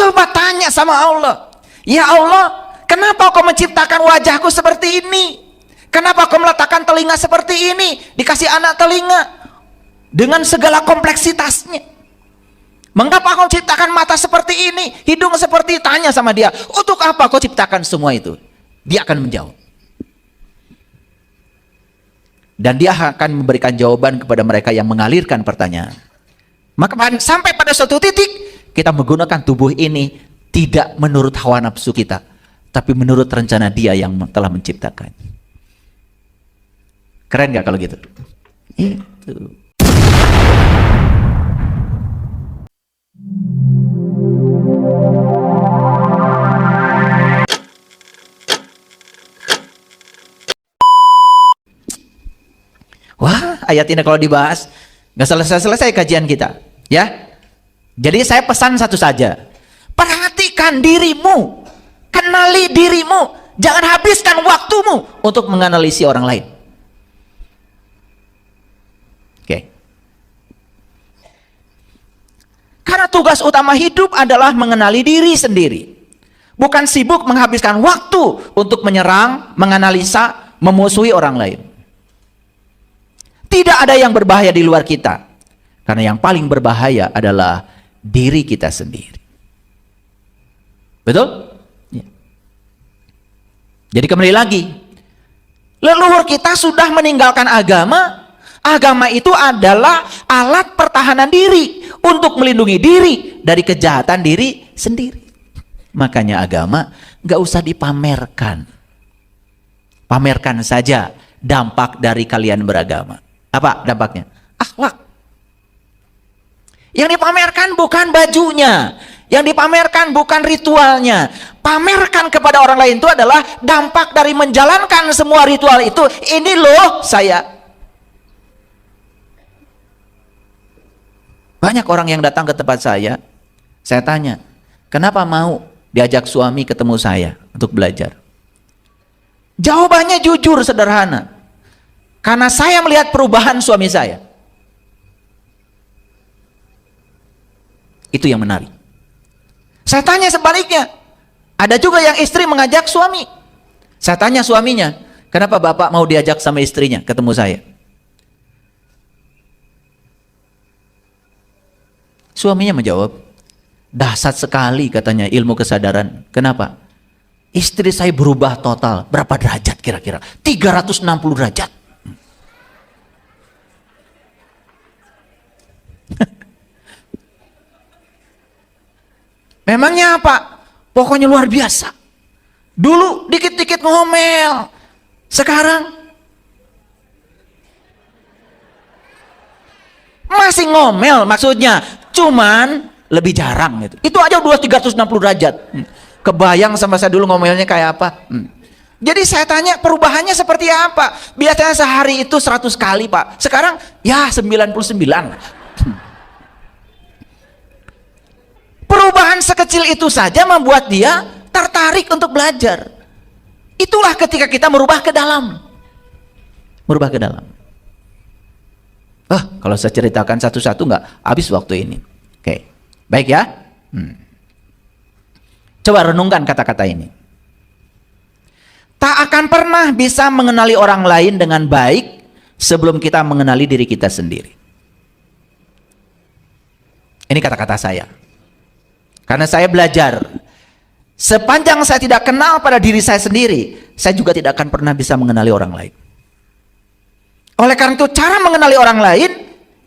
Coba tanya sama Allah, ya Allah, kenapa kau menciptakan wajahku seperti ini? Kenapa kau meletakkan telinga seperti ini? Dikasih anak telinga dengan segala kompleksitasnya. Mengapa kau ciptakan mata seperti ini, hidung seperti? Tanya sama dia, untuk apa kau ciptakan semua itu? Dia akan menjawab. Dan dia akan memberikan jawaban kepada mereka yang mengalirkan pertanyaan. Maka sampai pada suatu titik, kita menggunakan tubuh ini tidak menurut hawa nafsu kita, tapi menurut rencana dia yang telah menciptakan. Keren gak kalau gitu? Itu. Wah, ayat ini kalau dibahas nggak selesai-selesai kajian kita, ya. Jadi saya pesan satu saja, perhatikan dirimu, kenali dirimu, jangan habiskan waktumu untuk menganalisis orang lain. Oke. Karena tugas utama hidup adalah mengenali diri sendiri, bukan sibuk menghabiskan waktu untuk menyerang, menganalisa, memusuhi orang lain. Tidak ada yang berbahaya di luar kita, karena yang paling berbahaya adalah diri kita sendiri. Betul? Ya. Jadi kembali lagi, leluhur kita sudah meninggalkan agama. Agama itu adalah alat pertahanan diri untuk melindungi diri dari kejahatan diri sendiri. Makanya agama gak usah dipamerkan. Pamerkan saja dampak dari kalian beragama. Apa dampaknya? Akhlak. Yang dipamerkan bukan bajunya, yang dipamerkan bukan ritualnya. Pamerkan kepada orang lain itu adalah dampak dari menjalankan semua ritual itu. Ini loh saya. Banyak orang yang datang ke tempat saya tanya, kenapa mau diajak suami ketemu saya untuk belajar? Jawabannya jujur, sederhana. Karena saya melihat perubahan suami saya. Itu yang menarik. Saya tanya sebaliknya. Ada juga yang istri mengajak suami. Saya tanya suaminya, kenapa bapak mau diajak sama istrinya ketemu saya? Suaminya menjawab, dahsyat sekali katanya ilmu kesadaran. Kenapa? Istri saya berubah total. Berapa derajat kira-kira? 360 derajat. Memangnya apa? Pokoknya luar biasa. Dulu dikit-dikit ngomel, sekarang masih ngomel, maksudnya cuman lebih jarang gitu. Itu aja udah 360 derajat. Kebayang sama saya dulu ngomelnya kayak apa? Jadi saya tanya perubahannya seperti apa? Biasanya sehari itu 100 kali, Pak. Sekarang ya 99. Perubahan sekecil itu saja membuat dia tertarik untuk belajar. Itulah ketika kita merubah ke dalam. Merubah ke dalam. Kalau saya ceritakan satu-satu nggak habis waktu ini. Oke, baik ya. Coba renungkan kata-kata ini. Tak akan pernah bisa mengenali orang lain dengan baik sebelum kita mengenali diri kita sendiri. Ini kata-kata saya. Karena saya belajar, sepanjang saya tidak kenal pada diri saya sendiri, saya juga tidak akan pernah bisa mengenali orang lain. Oleh karena itu, cara mengenali orang lain,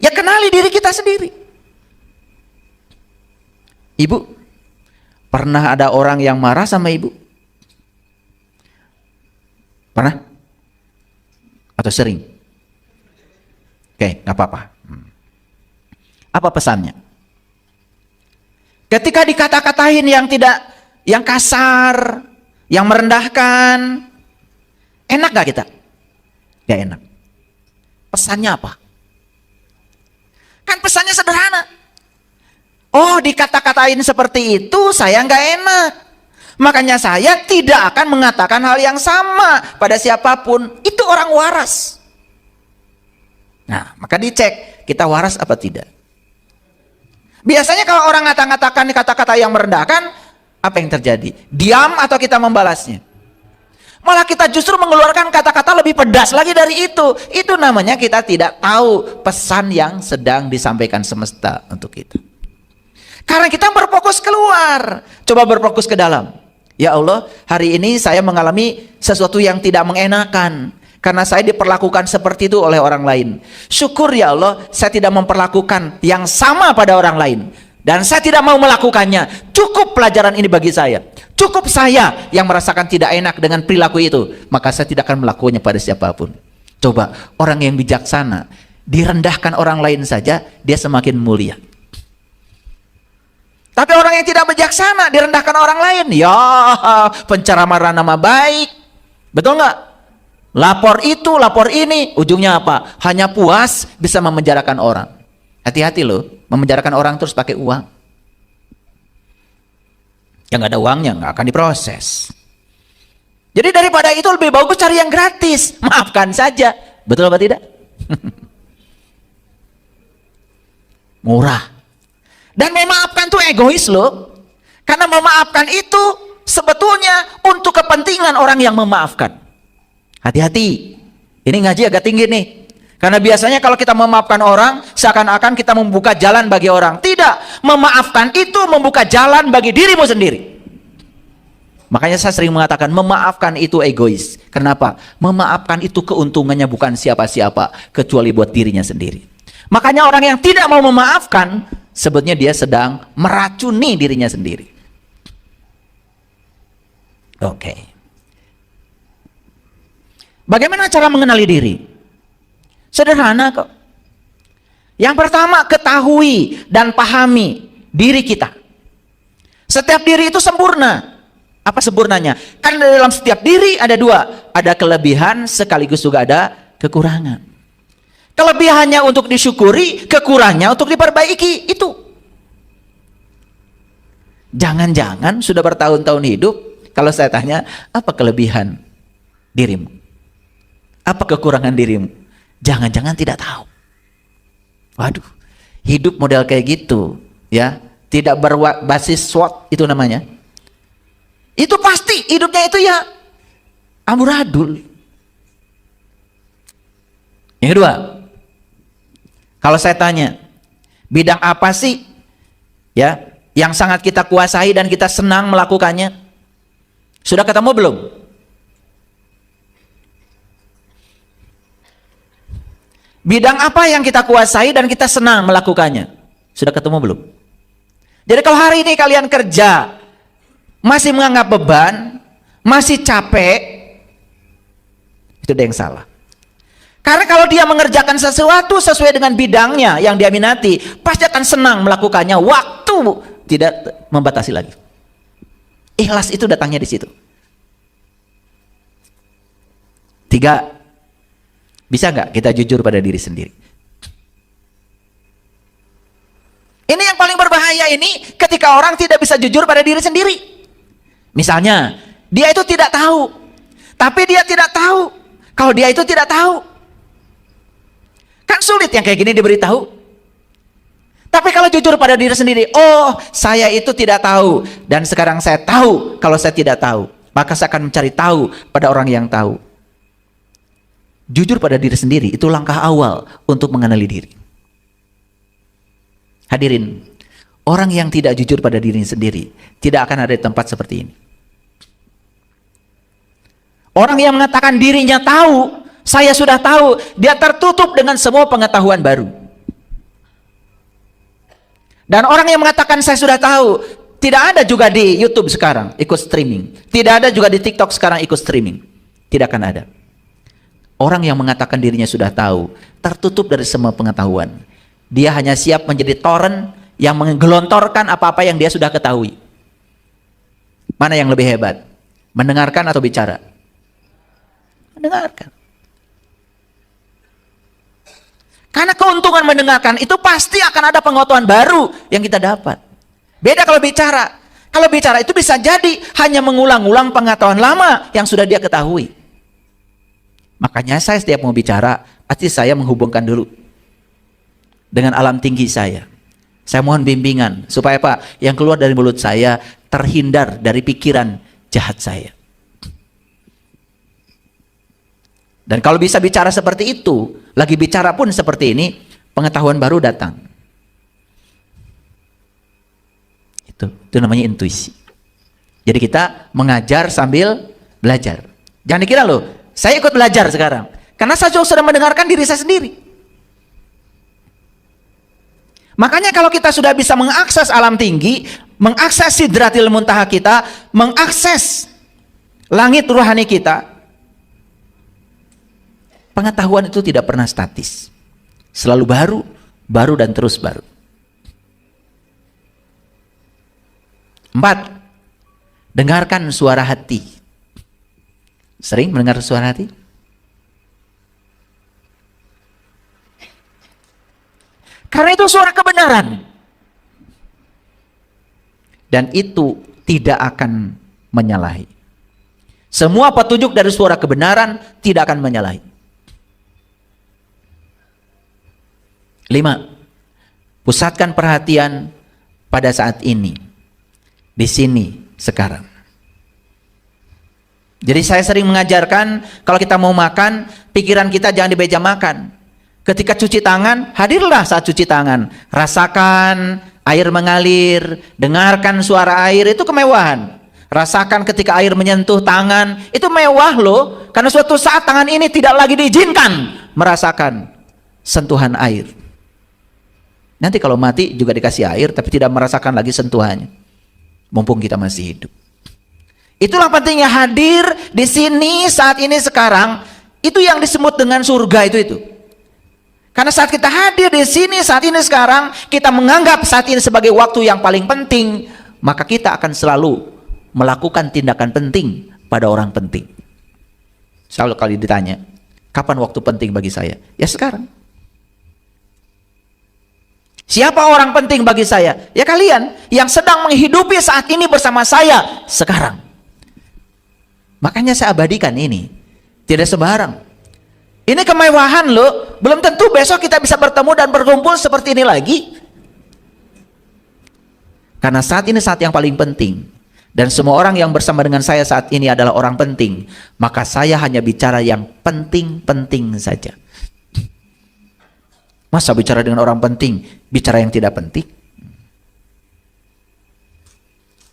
ya kenali diri kita sendiri. Ibu, pernah ada orang yang marah sama ibu? Pernah? Atau sering? Oke, nggak apa-apa. Apa pesannya? Ketika dikata-katain yang kasar, yang merendahkan, enak gak kita? Gak enak. Pesannya apa? Kan pesannya sederhana. Oh, dikata-katain seperti itu saya gak enak. Makanya saya tidak akan mengatakan hal yang sama pada siapapun. Itu orang waras. Nah, maka dicek kita waras apa tidak. Biasanya kalau orang ngata-ngatakan kata-kata yang merendahkan, apa yang terjadi? Diam atau kita membalasnya? Malah kita justru mengeluarkan kata-kata lebih pedas lagi dari itu. Itu namanya kita tidak tahu pesan yang sedang disampaikan semesta untuk kita. Karena kita berfokus keluar, coba berfokus ke dalam. Ya Allah, hari ini saya mengalami sesuatu yang tidak mengenakan. Karena saya diperlakukan seperti itu oleh orang lain. Syukur ya Allah, saya tidak memperlakukan yang sama pada orang lain. Dan saya tidak mau melakukannya. Cukup pelajaran ini bagi saya. Cukup saya yang merasakan tidak enak dengan perilaku itu. Maka saya tidak akan melakukannya pada siapapun. Coba, orang yang bijaksana, direndahkan orang lain saja, dia semakin mulia. Tapi orang yang tidak bijaksana, direndahkan orang lain. Ya, pencemaran nama baik. Betul nggak? Lapor itu, lapor ini, ujungnya apa? Hanya puas bisa memenjarakan orang. Hati-hati loh, memenjarakan orang terus pakai uang. Yang nggak ada uangnya nggak akan diproses. Jadi daripada itu lebih bagus cari yang gratis. Maafkan saja. Betul apa tidak? Murah. Dan memaafkan itu egois loh. Karena memaafkan itu sebetulnya untuk kepentingan orang yang memaafkan. Hati-hati, ini ngaji agak tinggi nih. Karena biasanya kalau kita memaafkan orang, seakan-akan kita membuka jalan bagi orang. Tidak, memaafkan itu membuka jalan bagi dirimu sendiri. Makanya saya sering mengatakan, memaafkan itu egois. Kenapa? Memaafkan itu keuntungannya bukan siapa-siapa, kecuali buat dirinya sendiri. Makanya orang yang tidak mau memaafkan, sebetulnya dia sedang meracuni dirinya sendiri. Oke. Bagaimana cara mengenali diri? Sederhana kok. Yang pertama, ketahui dan pahami diri kita. Setiap diri itu sempurna. Apa sempurnanya? Kan dalam setiap diri ada dua. Ada kelebihan sekaligus juga ada kekurangan. Kelebihannya untuk disyukuri, kekurangannya untuk diperbaiki. Itu. Jangan-jangan sudah bertahun-tahun hidup, kalau saya tanya, apa kelebihan dirimu? Apa kekurangan dirimu? Jangan-jangan tidak tahu. Waduh, hidup model kayak gitu, ya, tidak berbasis SWOT itu namanya. Itu pasti hidupnya itu ya amburadul. Yang kedua, kalau saya tanya, bidang apa sih, ya, yang sangat kita kuasai dan kita senang melakukannya? Sudah ketemu belum? Bidang apa yang kita kuasai dan kita senang melakukannya? Sudah ketemu belum? Jadi kalau hari ini kalian kerja, masih menganggap beban, masih capek, itu ada yang salah. Karena kalau dia mengerjakan sesuatu sesuai dengan bidangnya yang dia minati, pasti akan senang melakukannya. Waktu tidak membatasi lagi. Ikhlas itu datangnya di situ. 3. Bisa nggak kita jujur pada diri sendiri? Ini yang paling berbahaya ini ketika orang tidak bisa jujur pada diri sendiri. Misalnya, dia itu tidak tahu, tapi dia tidak tahu kalau dia itu tidak tahu. Kan sulit yang kayak gini diberitahu. Tapi kalau jujur pada diri sendiri, oh saya itu tidak tahu, dan sekarang saya tahu kalau saya tidak tahu, maka saya akan mencari tahu pada orang yang tahu. Jujur pada diri sendiri itu langkah awal untuk mengenali diri. Hadirin, orang yang tidak jujur pada diri sendiri tidak akan ada di tempat seperti ini. Orang yang mengatakan dirinya tahu, saya sudah tahu, dia tertutup dengan semua pengetahuan baru. Dan orang yang mengatakan saya sudah tahu, tidak ada juga di YouTube sekarang ikut streaming, tidak ada juga di TikTok sekarang ikut streaming, tidak akan ada. Orang yang mengatakan dirinya sudah tahu, tertutup dari semua pengetahuan. Dia hanya siap menjadi torrent yang menggelontorkan apa-apa yang dia sudah ketahui. Mana yang lebih hebat? Mendengarkan atau bicara? Mendengarkan. Karena keuntungan mendengarkan itu pasti akan ada pengetahuan baru yang kita dapat. Beda kalau bicara. Kalau bicara itu bisa jadi hanya mengulang-ulang pengetahuan lama yang sudah dia ketahui. Makanya saya setiap mau bicara, pasti saya menghubungkan dulu dengan alam tinggi saya. Saya mohon bimbingan supaya apa? Yang keluar dari mulut saya terhindar dari pikiran jahat saya. Dan kalau bisa bicara seperti itu, lagi bicara pun seperti ini, pengetahuan baru datang. Itu namanya intuisi. Jadi kita mengajar sambil belajar. Jangan dikira loh, saya ikut belajar sekarang. Karena saya sudah mendengarkan diri saya sendiri. Makanya kalau kita sudah bisa mengakses alam tinggi, mengakses sidratil muntaha kita, mengakses langit rohani kita, pengetahuan itu tidak pernah statis. Selalu baru, baru dan terus baru. 4. Dengarkan suara hati. Sering mendengar suara hati? Karena itu suara kebenaran. Dan itu tidak akan menyalahi. Semua petunjuk dari suara kebenaran tidak akan menyalahi. 5. Pusatkan perhatian pada saat ini. Di sini, sekarang. Jadi saya sering mengajarkan, kalau kita mau makan, pikiran kita jangan di meja makan. Ketika cuci tangan, hadirlah saat cuci tangan. Rasakan air mengalir, dengarkan suara air, itu kemewahan. Rasakan ketika air menyentuh tangan, itu mewah loh. Karena suatu saat tangan ini tidak lagi diizinkan merasakan sentuhan air. Nanti kalau mati juga dikasih air, tapi tidak merasakan lagi sentuhannya. Mumpung kita masih hidup. Itulah pentingnya hadir di sini, saat ini, sekarang. Itu yang disebut dengan surga itu. Karena saat kita hadir di sini, saat ini, sekarang, kita menganggap saat ini sebagai waktu yang paling penting, maka kita akan selalu melakukan tindakan penting pada orang penting. Selalu kali ditanya, kapan waktu penting bagi saya? Ya sekarang. Siapa orang penting bagi saya? Ya kalian yang sedang menghidupi saat ini bersama saya sekarang. Makanya saya abadikan ini. Tidak sembarang. Ini kemewahan loh. Belum tentu besok kita bisa bertemu dan berkumpul seperti ini lagi. Karena saat ini saat yang paling penting. Dan semua orang yang bersama dengan saya saat ini adalah orang penting. Maka saya hanya bicara yang penting-penting saja. Masa bicara dengan orang penting, bicara yang tidak penting?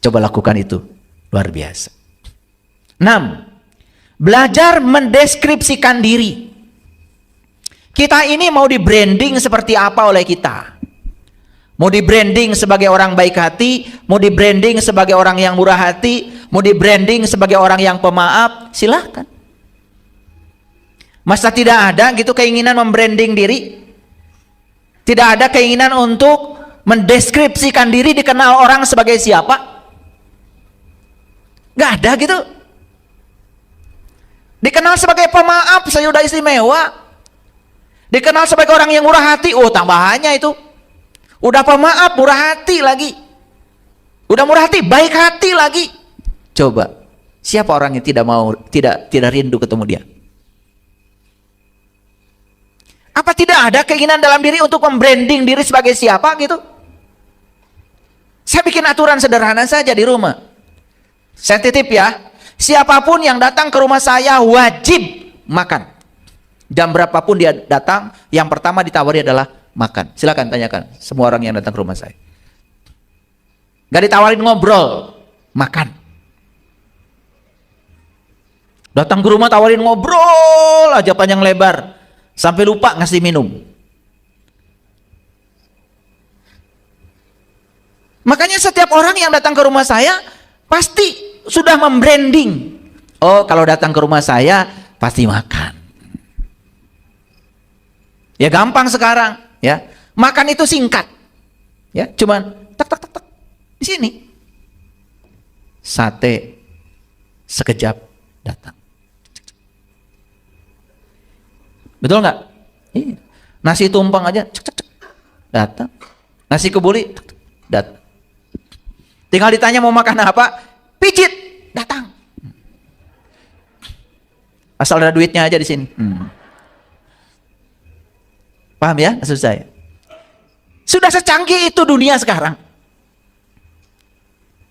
Coba lakukan itu. Luar biasa. 6. Belajar mendeskripsikan diri. Kita ini mau di branding seperti apa oleh kita? Mau di branding sebagai orang baik hati, mau di branding sebagai orang yang murah hati, mau di branding sebagai orang yang pemaaf, silahkan. Masa tidak ada gitu keinginan membranding diri? Tidak ada keinginan untuk mendeskripsikan diri, dikenal orang sebagai siapa? Gak ada gitu. Dikenal sebagai pemaaf, saya udah istimewa. Dikenal sebagai orang yang murah hati, oh tambahannya itu. Udah pemaaf, murah hati lagi. Udah murah hati, baik hati lagi. Coba, siapa orang yang tidak rindu ketemu dia? Apa tidak ada keinginan dalam diri untuk membranding diri sebagai siapa gitu? Saya bikin aturan sederhana saja di rumah. Saya titip ya, siapapun yang datang ke rumah saya wajib makan. Jam berapapun dia datang, yang pertama ditawari adalah makan. Silakan tanyakan semua orang yang datang ke rumah saya. Gak ditawarin ngobrol, makan. Datang ke rumah tawarin ngobrol aja panjang lebar, sampai lupa ngasih minum. Makanya setiap orang yang datang ke rumah saya pasti sudah membranding. Oh, kalau datang ke rumah saya pasti makan. Ya gampang sekarang, ya. Makan itu singkat. Ya, cuman tak tak tak tak di sini. Sate sekejap datang. Betul nggak? Iya. Nasi tumpeng aja cek, cek, cek, datang. Nasi kebuli datang. Tinggal ditanya mau makan apa? Pijit, datang. Asal ada duitnya aja di sini. Paham ya maksud saya? Sudah secanggih itu dunia sekarang.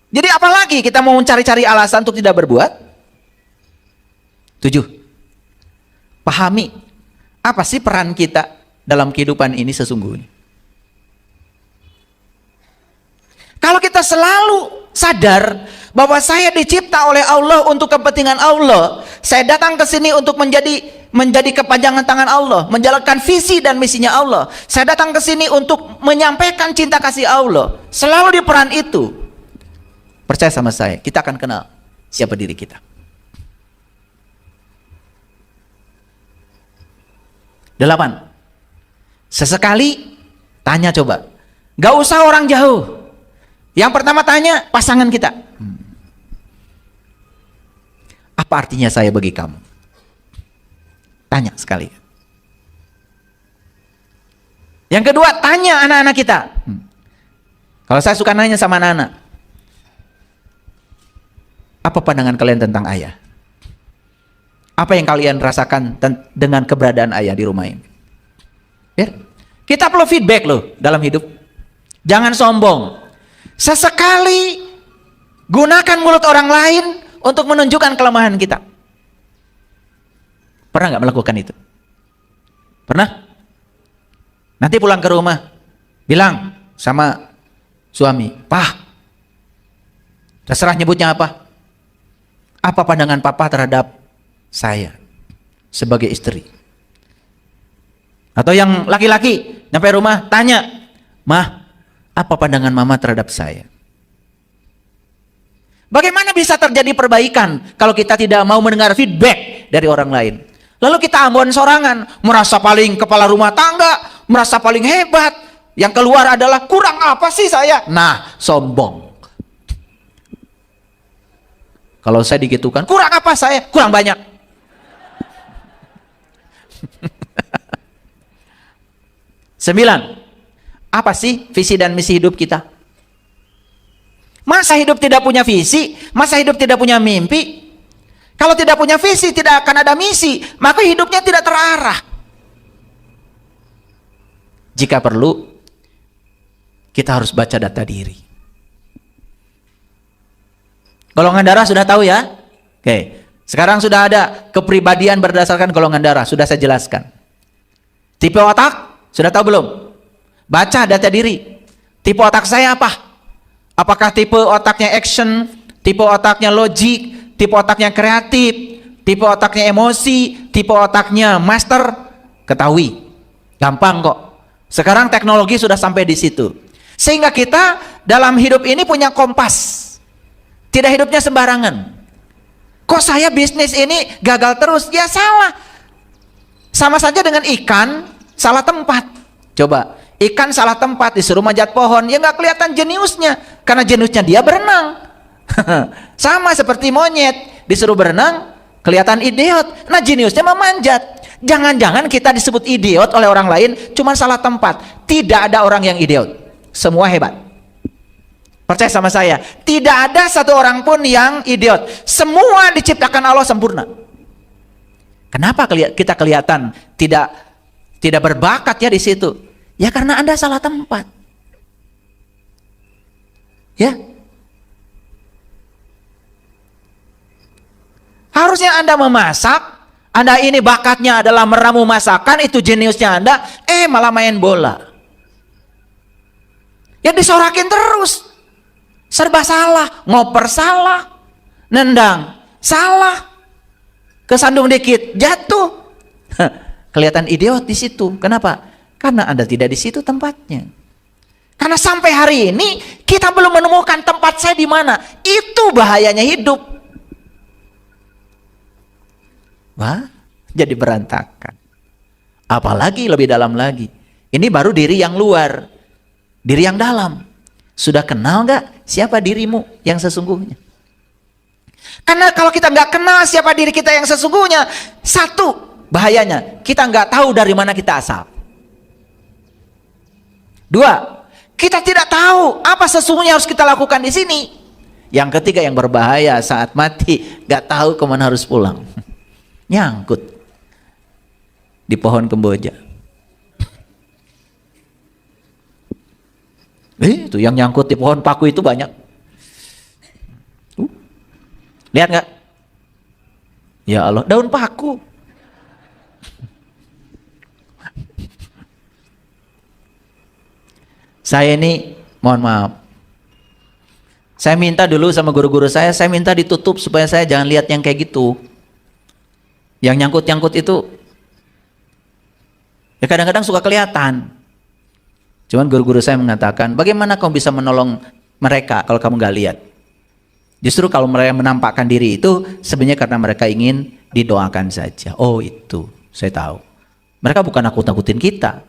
Jadi apalagi kita mau mencari-cari alasan untuk tidak berbuat? 7. Pahami apa sih peran kita dalam kehidupan ini sesungguhnya. Kalau kita selalu sadar bahwa saya dicipta oleh Allah untuk kepentingan Allah, saya datang ke sini untuk menjadi kepanjangan tangan Allah, menjalankan visi dan misinya Allah. Saya datang ke sini untuk menyampaikan cinta kasih Allah. Selalu di peran itu. Percaya sama saya, kita akan kenal siapa diri kita. 8. Sesekali tanya coba. Gak usah orang jauh. Yang pertama tanya pasangan kita. Apa artinya saya bagi kamu? Tanya sekali. Yang kedua, tanya anak-anak kita. Kalau saya suka nanya sama anak-anak. Apa pandangan kalian tentang ayah? Apa yang kalian rasakan dengan keberadaan ayah di rumah ini? Ya. Kita perlu feedback loh dalam hidup. Jangan sombong. Sesekali gunakan mulut orang lain untuk menunjukkan kelemahan kita. Pernah nggak melakukan itu? Pernah? Nanti pulang ke rumah, bilang sama suami, "Pak, terserah nyebutnya apa. Apa pandangan papa terhadap saya sebagai istri?" Atau yang laki-laki nyampe rumah tanya, "Mah, apa pandangan mama terhadap saya?" Bagaimana bisa terjadi perbaikan kalau kita tidak mau mendengar feedback dari orang lain? Lalu kita ambon sorangan, merasa paling kepala rumah tangga, merasa paling hebat. Yang keluar adalah, kurang apa sih saya? Nah, sombong. Kalau saya digitukan, kurang apa saya? Kurang banyak. Sembilan. Apa sih visi dan misi hidup kita? Masa hidup tidak punya visi? Masa hidup tidak punya mimpi? Kalau tidak punya visi, tidak akan ada misi. Maka hidupnya tidak terarah. Jika perlu, kita harus baca data diri. Golongan darah sudah tahu ya? Oke. Sekarang sudah ada kepribadian berdasarkan golongan darah. Sudah saya jelaskan. Tipe otak, sudah tahu belum? Baca data diri. Tipe otak saya apa? Apakah tipe otaknya action, tipe otaknya logik, tipe otaknya kreatif, tipe otaknya emosi, tipe otaknya master? Ketahui. Gampang kok. Sekarang teknologi sudah sampai di situ. Sehingga kita dalam hidup ini punya kompas. Tidak hidupnya sembarangan. Kok saya bisnis ini gagal terus? Ya salah. Sama saja dengan ikan salah tempat. Coba. Ikan salah tempat, disuruh manjat pohon, ya nggak kelihatan jeniusnya, karena jeniusnya dia berenang. Sama seperti monyet, disuruh berenang, kelihatan idiot, nah jeniusnya memanjat. Jangan-jangan kita disebut idiot oleh orang lain, cuma salah tempat. Tidak ada orang yang idiot, semua hebat. Percaya sama saya, tidak ada satu orang pun yang idiot. Semua diciptakan Allah sempurna. Kenapa kita kelihatan tidak berbakat ya di situ? Ya karena Anda salah tempat. Ya. Harusnya Anda memasak, Anda ini bakatnya adalah meramu masakan, itu jeniusnya Anda, malah main bola. Ya disorakin terus. Serba salah, ngoper salah, nendang salah, kesandung dikit jatuh. Kelihatan idiot di situ. Kenapa? Karena Anda tidak di situ tempatnya. Karena sampai hari ini kita belum menemukan tempat saya di mana. Itu bahayanya hidup. Wah, jadi berantakan. Apalagi lebih dalam lagi. Ini baru diri yang luar, diri yang dalam. Sudah kenal nggak siapa dirimu yang sesungguhnya? Karena kalau kita nggak kenal siapa diri kita yang sesungguhnya, satu bahayanya kita nggak tahu dari mana kita asal. Dua, kita tidak tahu apa sesungguhnya harus kita lakukan di sini. Yang ketiga yang berbahaya, saat mati nggak tahu kemana harus pulang. Nyangkut di pohon kemboja. Itu yang nyangkut di pohon paku itu banyak. Lihat nggak? Ya Allah, daun paku. Saya ini, mohon maaf. Saya minta dulu sama guru-guru saya minta ditutup supaya saya jangan lihat yang kayak gitu. Yang nyangkut-nyangkut itu, ya kadang-kadang suka kelihatan. Cuman guru-guru saya mengatakan, bagaimana kamu bisa menolong mereka kalau kamu nggak lihat? Justru kalau mereka menampakkan diri itu sebenarnya karena mereka ingin didoakan saja. Oh itu, saya tahu. Mereka bukan nakut-nakutin kita.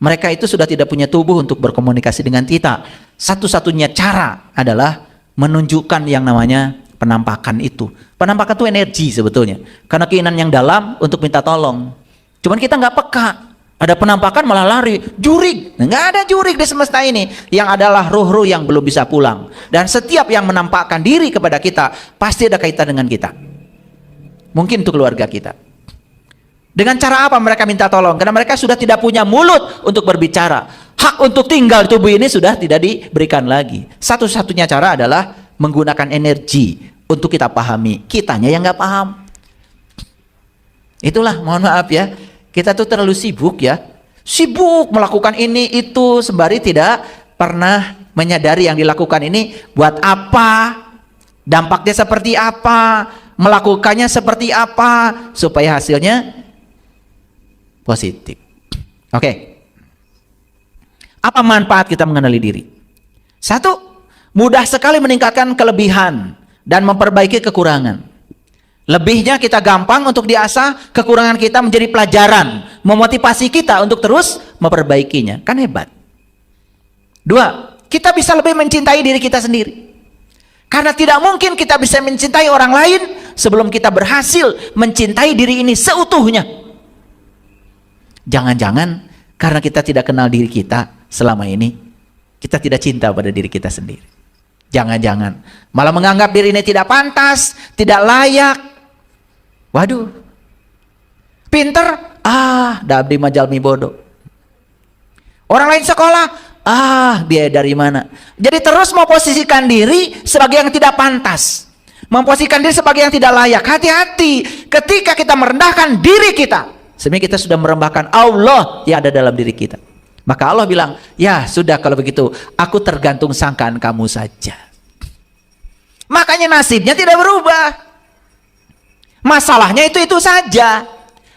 Mereka itu sudah tidak punya tubuh untuk berkomunikasi dengan kita. Satu-satunya cara adalah menunjukkan yang namanya penampakan itu. Penampakan itu energi sebetulnya. Karena keinginan yang dalam untuk minta tolong. Cuman kita nggak peka. Ada penampakan malah lari, jurig. Nggak ada jurig di semesta ini. Yang adalah ruh-ruh yang belum bisa pulang. Dan setiap yang menampakkan diri kepada kita, pasti ada kaitan dengan kita. Mungkin untuk keluarga kita. Dengan cara apa mereka minta tolong? Karena mereka sudah tidak punya mulut untuk berbicara. Hak untuk tinggal di tubuh ini sudah tidak diberikan lagi. Satu-satunya cara adalah menggunakan energi untuk kita pahami. Kitanya yang nggak paham. Itulah, mohon maaf ya. Kita tuh terlalu sibuk ya. Sibuk melakukan ini, itu, sembari tidak pernah menyadari yang dilakukan ini buat apa, dampaknya seperti apa, melakukannya seperti apa, supaya hasilnya positif. Oke. Apa manfaat kita mengenali diri? Satu, mudah sekali meningkatkan kelebihan dan memperbaiki kekurangan. Lebihnya kita gampang untuk diasah, kekurangan kita menjadi pelajaran, memotivasi kita untuk terus memperbaikinya. Kan hebat. Dua, kita bisa lebih mencintai diri kita sendiri. Karena tidak mungkin kita bisa mencintai orang lain sebelum kita berhasil mencintai diri ini seutuhnya. Jangan-jangan karena kita tidak kenal diri kita selama ini, kita tidak cinta pada diri kita sendiri. Jangan-jangan malah menganggap diri ini tidak pantas, tidak layak. Waduh, pinter, dabdi majalmi bodoh. Orang lain sekolah, biaya dari mana? Jadi terus memposisikan diri sebagai yang tidak pantas, memposisikan diri sebagai yang tidak layak. Hati-hati ketika kita merendahkan diri kita, sebenarnya kita sudah merendahkan Allah yang ada dalam diri kita. Maka Allah bilang, ya sudah kalau begitu, aku tergantung sangkaan kamu saja. Makanya nasibnya tidak berubah. Masalahnya itu saja.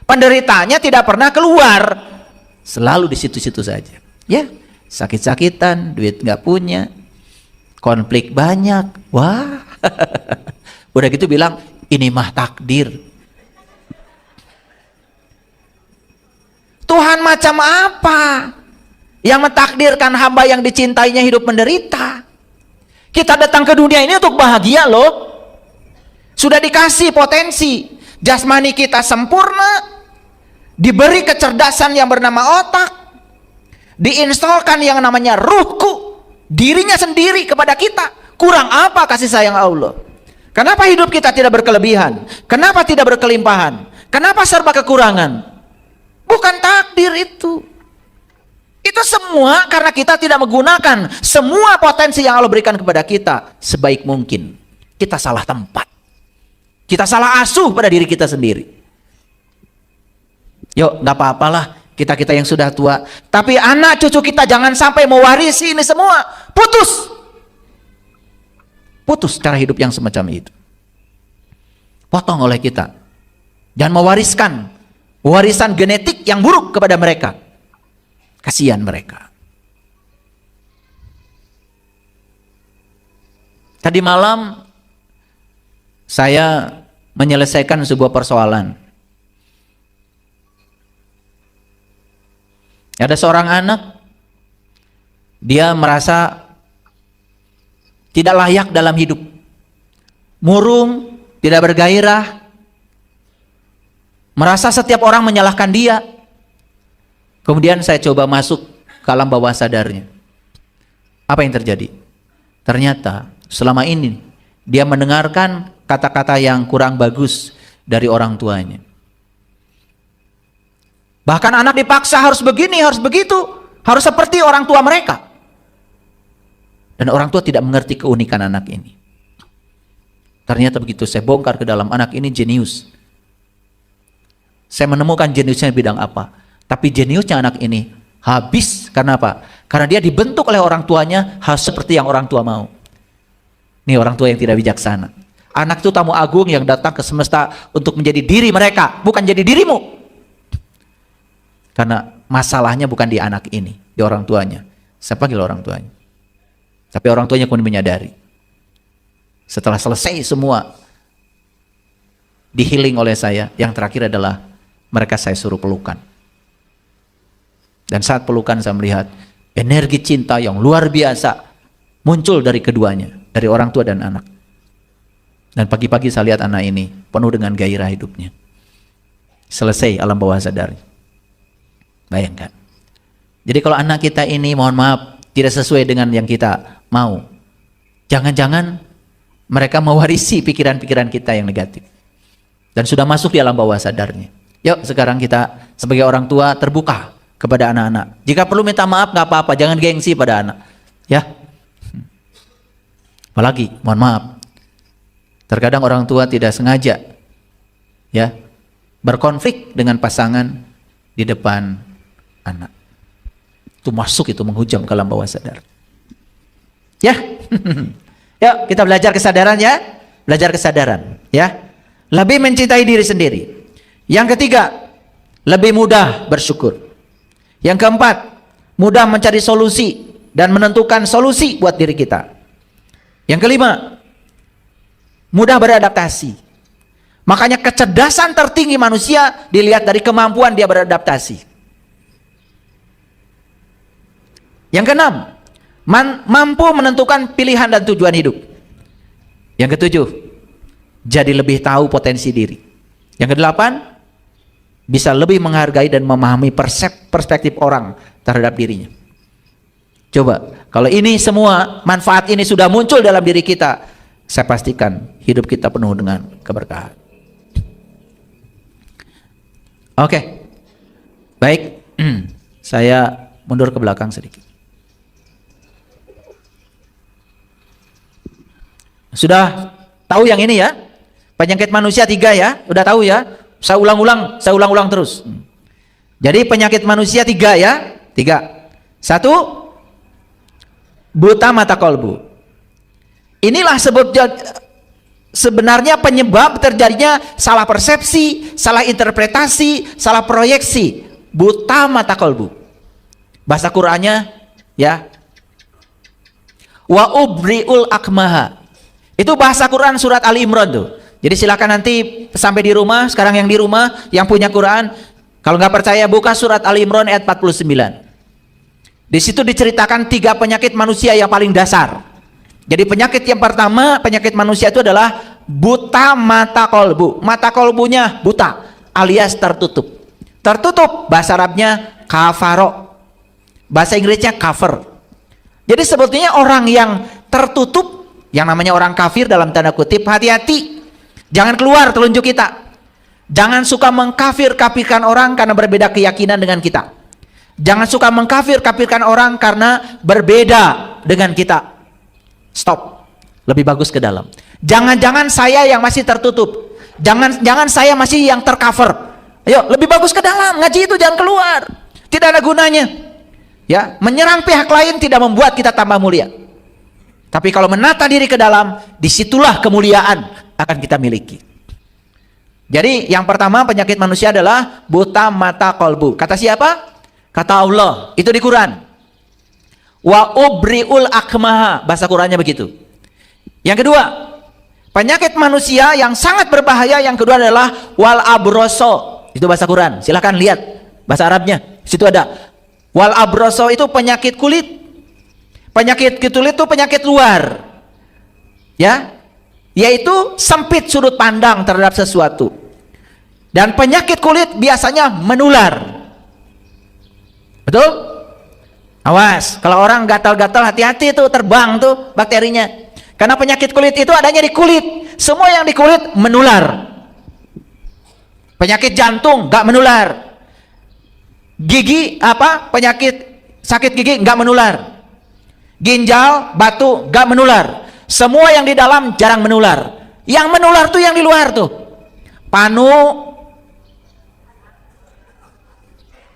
Penderitaannya tidak pernah keluar. Selalu di situ-situ saja. Ya, sakit-sakitan, duit nggak punya, konflik banyak. Wah, udah gitu bilang, ini mah takdir. Tuhan macam apa yang mentakdirkan hamba yang dicintainya hidup menderita? Kita datang ke dunia ini untuk bahagia loh. Sudah dikasih potensi, jasmani kita sempurna, diberi kecerdasan yang bernama otak, diinstalkan yang namanya ruhku, dirinya sendiri kepada kita. Kurang apa kasih sayang Allah? Kenapa hidup kita tidak berkelebihan? Kenapa tidak berkelimpahan? Kenapa serba kekurangan? Bukan takdir itu. Itu semua karena kita tidak menggunakan semua potensi yang Allah berikan kepada kita sebaik mungkin. Kita salah tempat. Kita salah asuh pada diri kita sendiri. Yuk, nggak apa-apalah kita yang sudah tua. Tapi anak cucu kita jangan sampai mewarisi ini semua. Putus cara hidup yang semacam itu. Potong oleh kita. Jangan mewariskan warisan genetik yang buruk kepada mereka. Kasihan mereka. Tadi malam saya menyelesaikan sebuah persoalan. Ada seorang anak, dia merasa tidak layak dalam hidup, murung, tidak bergairah, merasa setiap orang menyalahkan dia. Kemudian saya coba masuk ke alam bawah sadarnya. Apa yang terjadi? Ternyata selama ini dia mendengarkan kata-kata yang kurang bagus dari orang tuanya. Bahkan anak dipaksa harus begini, harus begitu, harus seperti orang tua mereka. Dan orang tua tidak mengerti keunikan anak ini. Ternyata begitu saya bongkar ke dalam, anak ini jenius. Saya menemukan jeniusnya di bidang apa. Tapi jeniusnya anak ini habis. Karena apa? Karena dia dibentuk oleh orang tuanya hal seperti yang orang tua mau. Ini orang tua yang tidak bijaksana. Anak itu tamu agung yang datang ke semesta untuk menjadi diri mereka, bukan jadi dirimu. Karena masalahnya bukan di anak ini, di orang tuanya. Saya panggil orang tuanya. Tapi orang tuanya kemudian menyadari. Setelah selesai semua di healing oleh saya, yang terakhir adalah mereka saya suruh pelukan. Dan saat pelukan saya melihat energi cinta yang luar biasa muncul dari keduanya, dari orang tua dan anak. Dan pagi-pagi saya lihat anak ini penuh dengan gairah hidupnya. Selesai alam bawah sadar. Bayangkan. Jadi kalau anak kita ini mohon maaf tidak sesuai dengan yang kita mau, jangan-jangan mereka mewarisi pikiran-pikiran kita yang negatif. Dan sudah masuk di alam bawah sadarnya. Yuk sekarang kita sebagai orang tua terbuka kepada anak-anak. Jika perlu minta maaf nggak apa-apa, jangan gengsi pada anak. Ya. Apalagi, mohon maaf. Terkadang orang tua tidak sengaja ya berkonflik dengan pasangan di depan anak. Itu masuk, itu menghujam ke alam bawah sadar. Ya. Yuk kita belajar kesadaran ya. Belajar kesadaran ya. Lebih mencintai diri sendiri. Yang ketiga, lebih mudah bersyukur. Yang keempat, mudah mencari solusi dan menentukan solusi buat diri kita. Yang kelima, mudah beradaptasi. Makanya kecerdasan tertinggi manusia dilihat dari kemampuan dia beradaptasi. Yang keenam, mampu menentukan pilihan dan tujuan hidup. Yang ketujuh, jadi lebih tahu potensi diri. Yang kedelapan, bisa lebih menghargai dan memahami perspektif orang terhadap dirinya. Coba, kalau ini semua manfaat ini sudah muncul dalam diri kita, saya pastikan hidup kita penuh dengan keberkahan. Oke, baik, saya mundur ke belakang sedikit. Sudah tahu yang ini ya? Penyakit manusia 3 ya? Udah tahu ya? Saya ulang-ulang terus. Jadi penyakit manusia 3 ya? 3. 1, buta mata kolbu. Inilah sebenarnya penyebab terjadinya salah persepsi, salah interpretasi, salah proyeksi. Buta mata kolbu. Bahasa Qur'annya ya. Wa ubriul akmaha. Itu bahasa Quran surat Ali Imran tuh. Jadi silakan nanti sampai di rumah, sekarang yang di rumah, yang punya Quran, kalau nggak percaya buka surat Ali Imran ayat 49. Di situ diceritakan 3 penyakit manusia yang paling dasar. Jadi penyakit yang pertama, penyakit manusia itu adalah buta mata kolbu. Mata kolbunya buta, alias tertutup. Tertutup, bahasa Arabnya kafaro. Bahasa Inggrisnya cover. Jadi sebetulnya orang yang tertutup, yang namanya orang kafir dalam tanda kutip, hati-hati. Jangan keluar telunjuk kita. Jangan suka mengkafir-kafirkan orang karena berbeda keyakinan dengan kita. Jangan suka mengkafir-kafirkan orang karena berbeda dengan kita. Stop. Lebih bagus ke dalam. Jangan-jangan saya yang masih tertutup. Jangan saya masih yang tercover. Ayo, lebih bagus ke dalam. Ngaji itu jangan keluar. Tidak ada gunanya. Ya, menyerang pihak lain tidak membuat kita tambah mulia. Tapi kalau menata diri ke dalam, disitulah kemuliaan akan kita miliki. Jadi yang pertama penyakit manusia adalah buta mata kolbu. Kata siapa? Kata Allah. Itu di Quran. Wa ubriul akmaha. Bahasa Qurannya begitu. Yang kedua, penyakit manusia yang sangat berbahaya yang kedua adalah wal abroso. Itu bahasa Quran. Silahkan lihat bahasa Arabnya. Situ ada. Wal abroso itu penyakit kulit. Penyakit kulit itu penyakit luar. Ya. Yaitu sempit sudut pandang terhadap sesuatu. Dan penyakit kulit biasanya menular. Betul? Awas, kalau orang gatal-gatal hati-hati tuh, terbang tuh bakterinya. Karena penyakit kulit itu adanya di kulit. Semua yang di kulit menular. Penyakit jantung nggak menular. Gigi penyakit sakit gigi nggak menular. ginjal, batu, gak menular. Semua yang di dalam jarang menular. Yang menular tuh yang di luar tuh. Panu,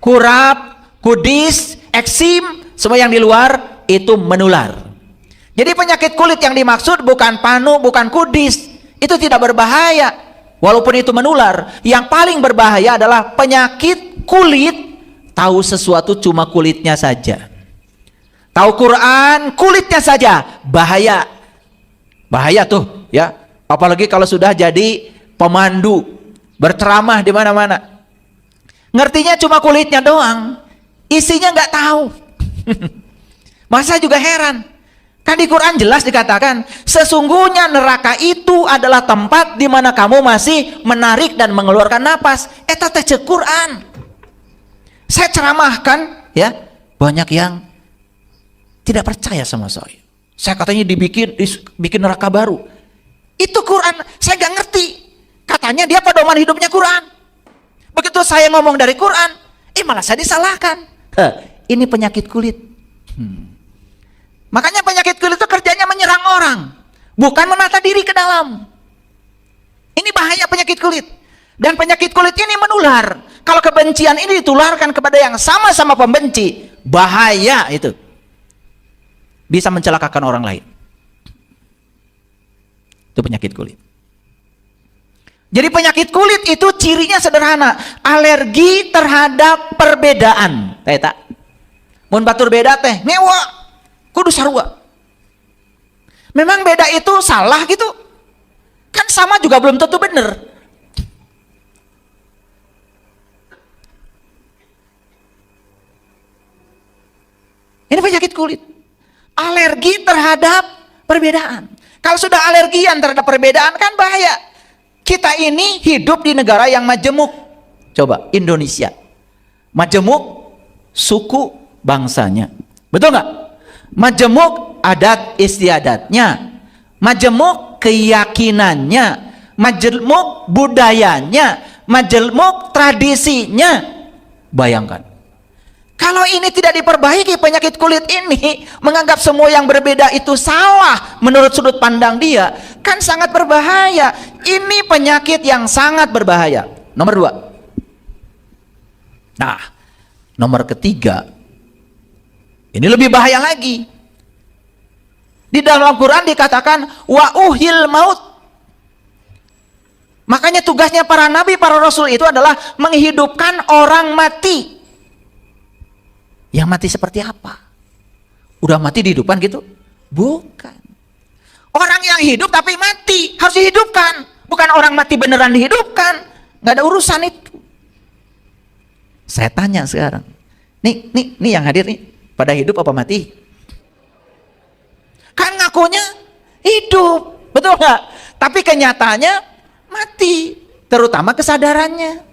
kurap, kudis, eksim, semua yang di luar itu menular. Jadi penyakit kulit yang dimaksud bukan panu, bukan kudis. Itu tidak berbahaya. Walaupun itu menular, yang paling berbahaya adalah penyakit kulit. Tahu sesuatu cuma kulitnya saja. Tahu Quran, kulitnya saja, bahaya. Bahaya tuh, ya. Apalagi kalau sudah jadi pemandu, berceramah di mana-mana. Ngertinya cuma kulitnya doang, isinya nggak tahu. Masa juga heran. Kan di Quran jelas dikatakan, sesungguhnya neraka itu adalah tempat di mana kamu masih menarik dan mengeluarkan napas. Eta teh Quran. Saya ceramahkan, ya, banyak yang tidak percaya sama saya. Saya katanya bikin neraka baru. Itu Quran, saya gak ngerti. Katanya dia pedoman hidupnya Quran. Begitu saya ngomong dari Quran, malah saya disalahkan. Ini penyakit kulit. Makanya penyakit kulit itu kerjanya menyerang orang, bukan menata diri ke dalam. Ini bahaya penyakit kulit. Dan penyakit kulit ini menular. Kalau kebencian ini ditularkan kepada yang sama-sama pembenci, bahaya itu. Bisa mencelakakan orang lain. Itu penyakit kulit. Jadi penyakit kulit itu cirinya sederhana, alergi terhadap perbedaan. Eta. Mun batur beda teh, ngewa, kudu sarua. Memang beda itu salah gitu? Kan sama juga belum tentu benar. Ini penyakit kulit. Alergi terhadap perbedaan. Kalau sudah alergian terhadap perbedaan kan bahaya. Kita ini hidup di negara yang majemuk. Coba Indonesia. Majemuk suku bangsanya. Betul nggak? Majemuk adat istiadatnya. Majemuk keyakinannya. Majemuk budayanya. Majemuk tradisinya. Bayangkan. Kalau ini tidak diperbaiki, penyakit kulit ini menganggap semua yang berbeda itu salah menurut sudut pandang dia, kan sangat berbahaya. Ini penyakit yang sangat berbahaya. Nomor 2. Nah, nomor ketiga, ini lebih bahaya lagi. Di dalam Al-Quran dikatakan wa uhil maut. Makanya tugasnya para nabi, para rasul itu adalah menghidupkan orang mati. Yang mati seperti apa? Udah mati dihidupkan gitu? Bukan. Orang yang hidup tapi mati harus dihidupkan. Bukan orang mati beneran dihidupkan. Nggak ada urusan itu. Saya tanya sekarang. Nih yang hadir nih, pada hidup apa mati? Kan ngakunya hidup, betul nggak? Tapi kenyataannya mati, terutama kesadarannya.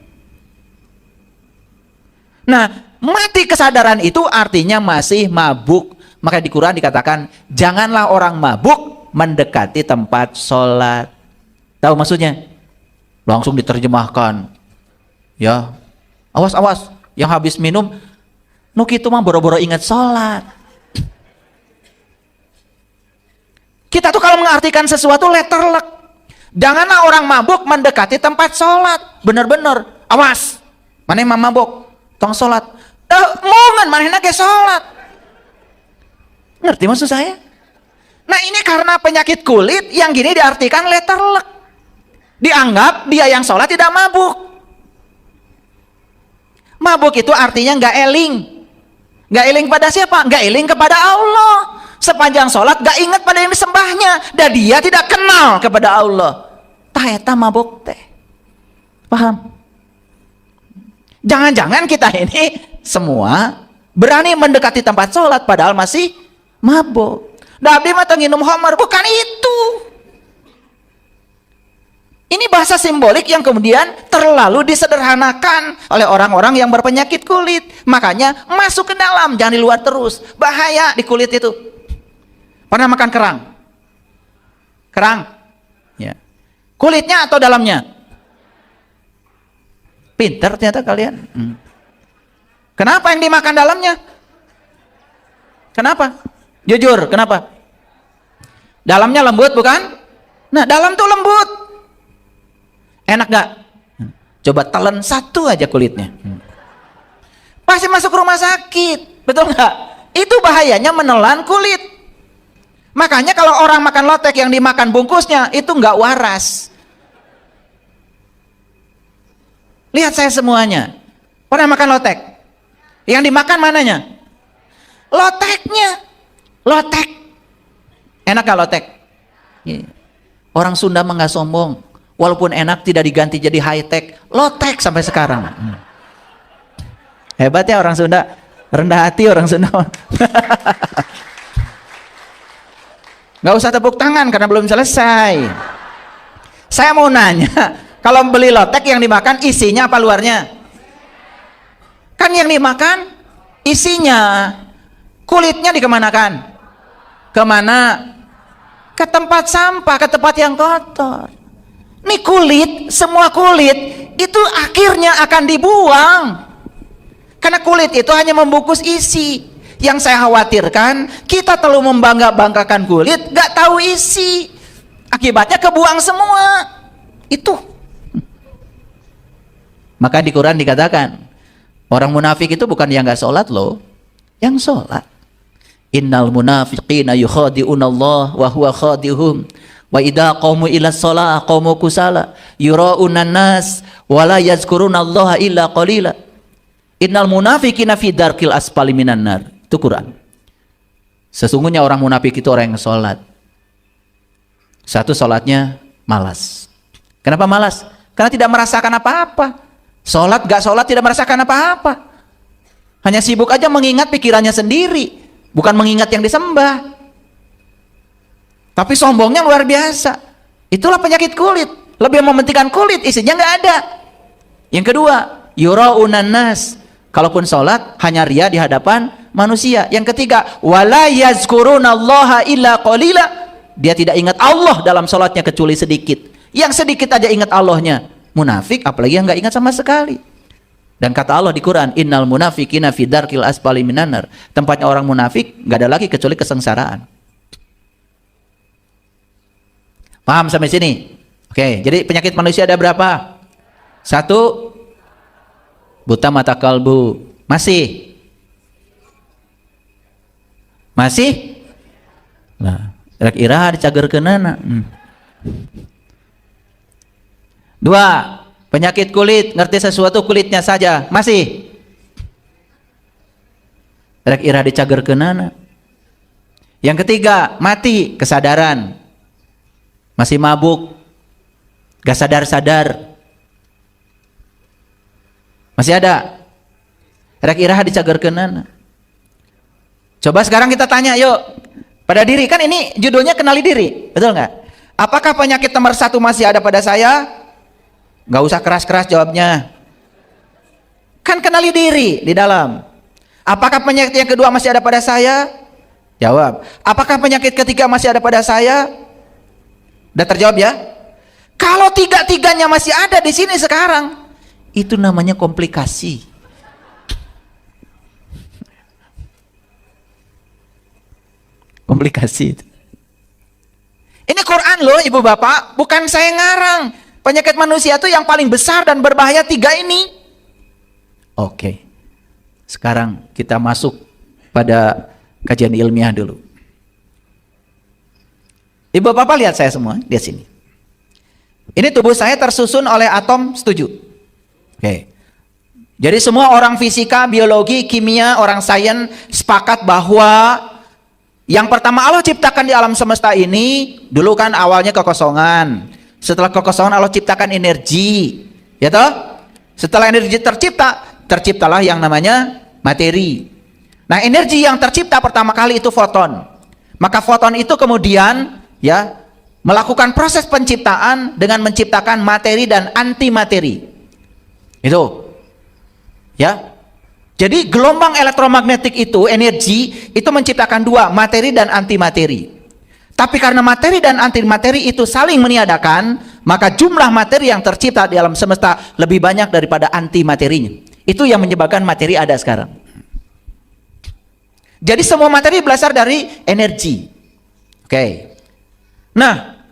Nah, mati kesadaran itu artinya masih mabuk. Maka di Quran dikatakan, janganlah orang mabuk mendekati tempat sholat. Tahu maksudnya? Langsung diterjemahkan. Ya, awas-awas, yang habis minum, nuk itu mah boro-boro ingat sholat. Kita tuh kalau mengartikan sesuatu letterlek. Janganlah orang mabuk mendekati tempat sholat. Bener-bener, awas. Mana yang mabuk? Tong sholat. Mohon mana ke sholat. Ngerti maksud saya? Nah ini karena penyakit kulit yang gini diartikan letterlek. Dianggap dia yang sholat tidak mabuk. Mabuk itu artinya nggak eling. Nggak eling pada siapa? Nggak eling kepada Allah. Sepanjang sholat nggak ingat pada yang disembahnya. Dan dia tidak kenal kepada Allah. Tah eta mabuk teh. Paham? Jangan-jangan kita ini semua berani mendekati tempat sholat padahal masih mabuk. Abdi mah teu nginum homer, bukan itu. Ini bahasa simbolik yang kemudian terlalu disederhanakan oleh orang-orang yang berpenyakit kulit. Makanya masuk ke dalam, jangan di luar terus. Bahaya di kulit itu. Pernah makan kerang? Kerang? Ya. Kulitnya atau dalamnya? Pinter ternyata kalian. Kenapa yang dimakan dalamnya? Kenapa? Jujur, kenapa? Dalamnya lembut bukan? Nah, dalam tuh lembut. Enak gak? Coba telan satu aja kulitnya. Pasti masuk rumah sakit. Betul nggak? Itu bahayanya menelan kulit. Makanya kalau orang makan lotek yang dimakan bungkusnya itu nggak waras. Lihat saya semuanya. Pernah makan lotek? Yang dimakan mananya? Loteknya. Lotek. Enak gak lotek? Orang Sunda mah nggak sombong. Walaupun enak tidak diganti jadi high tech. Lotek sampai sekarang. Hebat ya orang Sunda. Rendah hati orang Sunda. Nggak usah tepuk tangan karena belum selesai. Saya mau nanya, kalau beli lotek yang dimakan isinya apa luarnya? Kan yang dimakan isinya, kulitnya dikemanakan? Kemana? Ke tempat sampah, ke tempat yang kotor. Nih kulit, semua kulit itu akhirnya akan dibuang. Karena kulit itu hanya membungkus isi. Yang saya khawatirkan, kita terlalu membangga-banggakan kulit, gak tahu isi. Akibatnya kebuang semua. Itu. Maka di Quran dikatakan, orang munafik itu bukan yang gak sholat loh, yang sholat. Innal munafiqina yukhadi'unallah wa huwa khadi'uhum. Wa idza qamu ila shalah qamu kusala yura'unan nas wa la yazkurunallaha illa qalila. Innal munafiqina fi darkil asfali minan nar. Itu Quran. Sesungguhnya orang munafik itu orang yang sholat. Satu, sholatnya malas. Kenapa malas? Karena tidak merasakan apa-apa. Sholat gak sholat tidak merasakan apa-apa. Hanya sibuk aja mengingat pikirannya sendiri, bukan mengingat yang disembah. Tapi sombongnya luar biasa. Itulah penyakit kulit. Lebih mementingkan kulit, isinya nggak ada. Yang kedua, yura'unan nas. Kalaupun sholat hanya ria di hadapan manusia. Yang ketiga, wala yazkurunallaha illa qalila. Dia tidak ingat Allah dalam sholatnya kecuali sedikit. Yang sedikit aja ingat Allahnya. Munafik, apalagi yang nggak ingat sama sekali. Dan kata Allah di Quran, innal munafiqina fi darkil asfali minan nar. Tempatnya orang munafik nggak ada lagi kecuali kesengsaraan. Paham sampai sini? Oke, jadi penyakit manusia ada berapa? Satu, buta mata kalbu. Masih? Masih? Nah, iraha dicagerkeunana. Dua, penyakit kulit, ngerti sesuatu kulitnya saja. Masih? Iraha dicagerkeunana. Yang ketiga, mati kesadaran. Masih mabuk, gak sadar-sadar. Masih ada? Rek iraha dicagerkeunana. Coba sekarang kita tanya yuk, pada diri, kan ini judulnya kenali diri, betul nggak? Apakah penyakit nomor satu masih ada pada saya? Nggak usah keras-keras jawabnya. Kan kenali diri di dalam. Apakah penyakit yang kedua masih ada pada saya? Jawab. Apakah penyakit ketiga masih ada pada saya? Udah terjawab ya? Kalau tiga-tiganya masih ada di sini sekarang, itu namanya komplikasi. Komplikasi. Ini Quran loh ibu bapak, bukan saya ngarang. Penyakit manusia itu yang paling besar dan berbahaya tiga ini. Oke. Sekarang kita masuk pada kajian ilmiah dulu. Ibu bapak lihat saya semua, lihat sini. Ini tubuh saya tersusun oleh atom, setuju? Oke. Jadi semua orang fisika, biologi, kimia, orang sains sepakat bahwa yang pertama Allah ciptakan di alam semesta ini, dulu kan awalnya kekosongan. Setelah kekosongan Allah ciptakan energi, ya toh? Setelah energi tercipta, terciptalah yang namanya materi. Nah, energi yang tercipta pertama kali itu foton. Maka foton itu kemudian ya melakukan proses penciptaan dengan menciptakan materi dan antimateri. Itu. Ya. Jadi gelombang elektromagnetik itu, energi itu menciptakan dua, materi dan antimateri. Tapi karena materi dan antimateri itu saling meniadakan, maka jumlah materi yang tercipta di alam semesta lebih banyak daripada antimaterinya. Itu yang menyebabkan materi ada sekarang. Jadi semua materi berasal dari energi. Oke. Nah,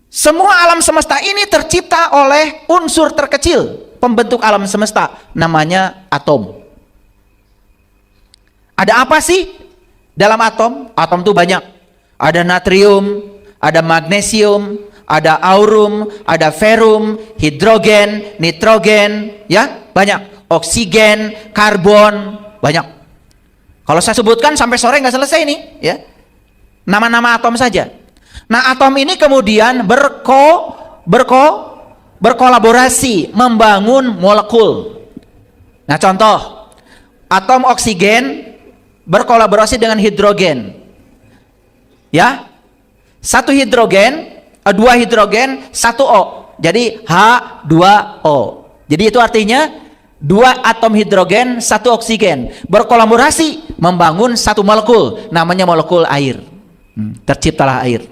semua alam semesta ini tercipta oleh unsur terkecil pembentuk alam semesta, namanya atom. Ada apa sih dalam atom? Atom itu banyak. Ada natrium, ada magnesium, ada aurum, ada ferum, hidrogen, nitrogen, ya, banyak. Oksigen, karbon, banyak. Kalau saya sebutkan sampai sore nggak selesai nih, ya. Nama-nama atom saja. Nah, atom ini kemudian berkolaborasi membangun molekul. Nah, contoh, atom oksigen berkolaborasi dengan hidrogen. Ya. Dua hidrogen, satu O. Jadi H2O. Jadi itu artinya dua atom hidrogen, satu oksigen berkolaborasi membangun satu molekul, namanya molekul air. Terciptalah air.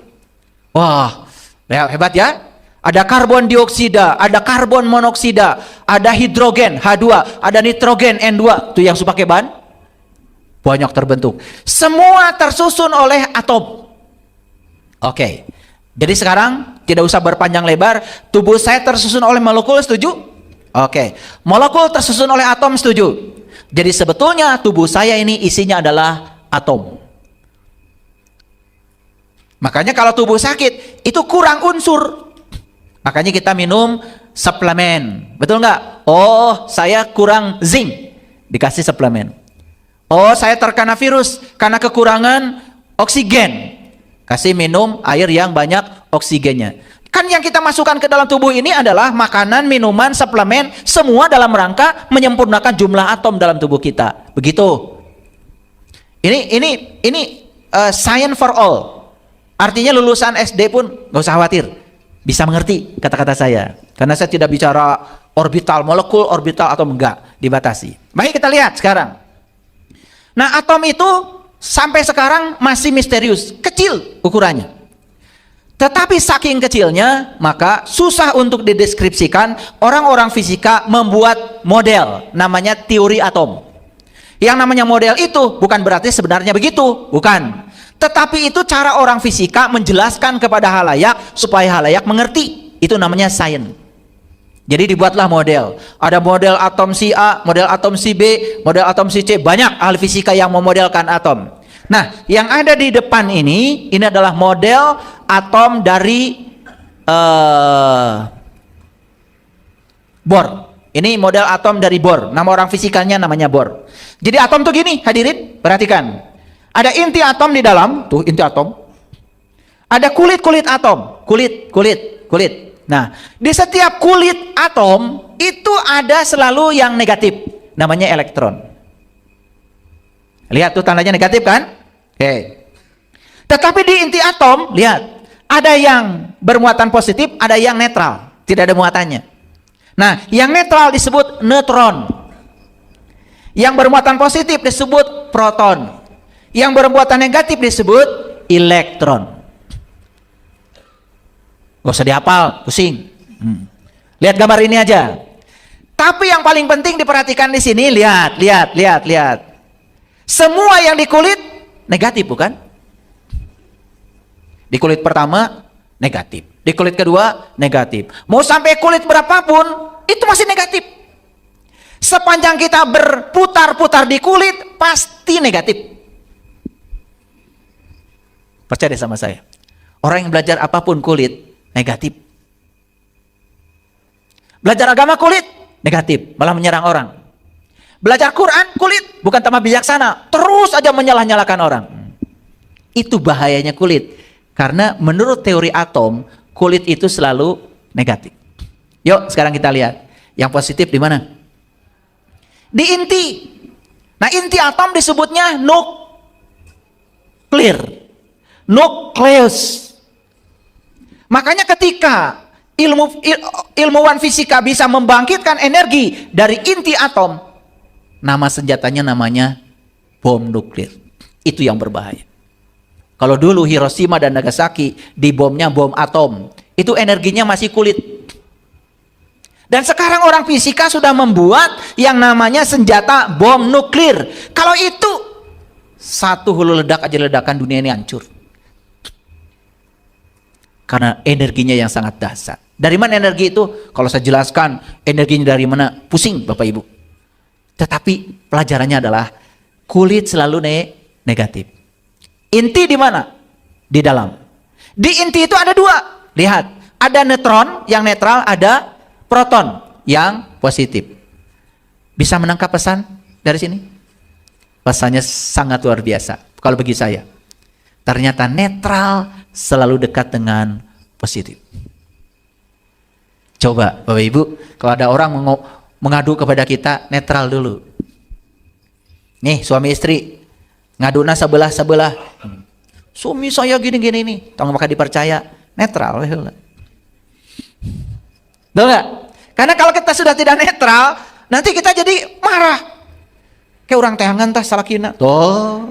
Wah, hebat ya. Ada karbon dioksida, ada karbon monoksida, ada hidrogen H2, ada nitrogen N2. Itu yang suka pakai bahan banyak terbentuk. Semua tersusun oleh atom. Oke. Jadi sekarang tidak usah berpanjang lebar, tubuh saya tersusun oleh molekul, setuju? Oke, molekul tersusun oleh atom, setuju? Jadi sebetulnya tubuh saya ini isinya adalah atom. Makanya kalau tubuh sakit, itu kurang unsur. Makanya kita minum suplemen. Betul nggak? Oh, saya kurang zinc. Dikasih suplemen. Oh, saya terkena virus karena kekurangan oksigen. Kasih minum air yang banyak oksigennya. Kan yang kita masukkan ke dalam tubuh ini adalah makanan, minuman, suplemen, semua dalam rangka menyempurnakan jumlah atom dalam tubuh kita. Begitu. Ini science for all. Artinya lulusan SD pun nggak usah khawatir, bisa mengerti kata-kata saya. Karena saya tidak bicara orbital, molekul, orbital atau enggak, dibatasi. Baik, kita lihat sekarang. Nah, atom itu sampai sekarang masih misterius, kecil ukurannya. Tetapi saking kecilnya, maka susah untuk dideskripsikan. Orang-orang fisika membuat model, namanya teori atom. Yang namanya model itu bukan berarti sebenarnya begitu, bukan. Tetapi itu cara orang fisika menjelaskan kepada halayak supaya halayak mengerti. Itu namanya sains. Jadi dibuatlah model. Ada model atom si A, model atom si B, model atom si C. Banyak ahli fisika yang memodelkan atom. Nah, yang ada di depan ini adalah model atom dari Bohr. Ini model atom dari Bohr. Nama orang fisikanya namanya Bohr. Jadi atom tuh gini, hadirin, perhatikan. Ada inti atom di dalam, tuh inti atom. Ada kulit-kulit atom, kulit. Nah, di setiap kulit atom itu ada selalu yang negatif, namanya elektron. Lihat tuh tandanya negatif kan? Oke. Tetapi di inti atom, lihat, ada yang bermuatan positif, ada yang netral, tidak ada muatannya. Nah, yang netral disebut neutron. Yang bermuatan positif disebut proton. Yang bermuatan negatif disebut elektron. Gak usah dihafal, pusing. Lihat gambar ini aja. Tapi yang paling penting diperhatikan di sini, lihat. Semua yang di kulit negatif, bukan? Di kulit pertama negatif, di kulit kedua negatif. Mau sampai kulit berapapun itu masih negatif. Sepanjang kita berputar-putar di kulit pasti negatif. Percaya deh sama saya. Orang yang belajar apapun kulit negatif. Belajar agama kulit negatif, malah menyerang orang. Belajar Quran kulit, bukan tambah bijaksana, terus aja menyalah-nyalahkan orang. Itu bahayanya kulit. Karena menurut teori atom, kulit itu selalu negatif. Yuk, sekarang kita lihat. Yang positif di mana? Di inti. Nah, inti atom disebutnya nuklir. Nukleus. Makanya ketika ilmuwan fisika bisa membangkitkan energi dari inti atom, nama senjatanya namanya bom nuklir. Itu yang berbahaya. Kalau dulu Hiroshima dan Nagasaki dibomnya bom atom, itu energinya masih kulit. Dan sekarang orang fisika sudah membuat yang namanya senjata bom nuklir. Kalau itu Satu hulu ledak aja ledakan dunia ini hancur. Karena energinya yang sangat dahsyat. Dari mana energi itu? Kalau saya jelaskan energinya dari mana, pusing Bapak Ibu. Tetapi pelajarannya adalah kulit selalu negatif. Inti di mana? Di dalam. Di inti itu ada dua. Lihat, ada neutron yang netral, ada proton yang positif. Bisa menangkap pesan dari sini? Pesannya sangat luar biasa. Kalau bagi saya, ternyata netral selalu dekat dengan positif. Coba Bapak Ibu, kalau ada orang mengadu kepada kita, netral dulu. Nih suami istri, ngaduna sebelah-sebelah. Suami saya gini-gini nih, tolong maka dipercaya, netral. Betul nggak? Karena kalau kita sudah tidak netral, nanti kita jadi marah. Kayak orang teangan tah salakina. Tuh.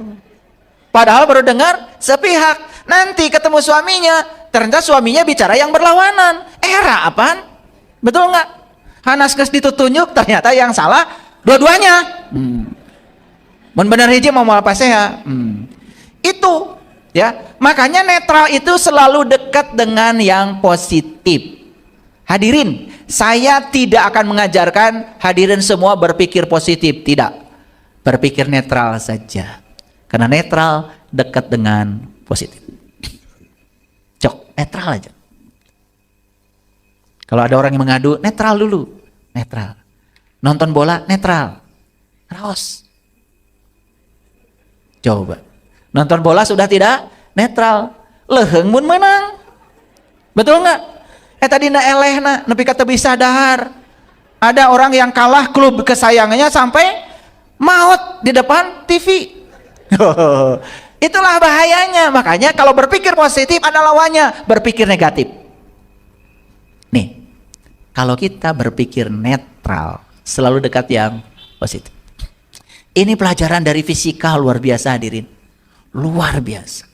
Padahal baru dengar sepihak. Nanti ketemu suaminya, ternyata suaminya bicara yang berlawanan. Era apaan? Betul nggak? Hanaskeus ditutunjuk, ternyata yang salah dua-duanya. Mun bener hiji mau apa saya? Itu ya. Makanya netral itu selalu dekat dengan yang positif. Hadirin, saya tidak akan mengajarkan hadirin semua berpikir positif, tidak. Berpikir netral saja. Karena netral dekat dengan positif. Cok, netral aja. Kalau ada orang yang mengadu, netral dulu. Netral. Nonton bola, netral. Raos. Coba. Nonton bola sudah tidak netral. Leheng mun menang. Betul nggak? Tadi na elehna, nepi kata bisa dahar. Ada orang yang kalah klub kesayangannya sampai maut di depan TV. Itulah bahayanya. Makanya kalau berpikir positif ada lawannya, berpikir negatif. Nih, kalau kita berpikir netral, selalu dekat yang positif. Ini pelajaran dari fisika luar biasa hadirin. Luar biasa.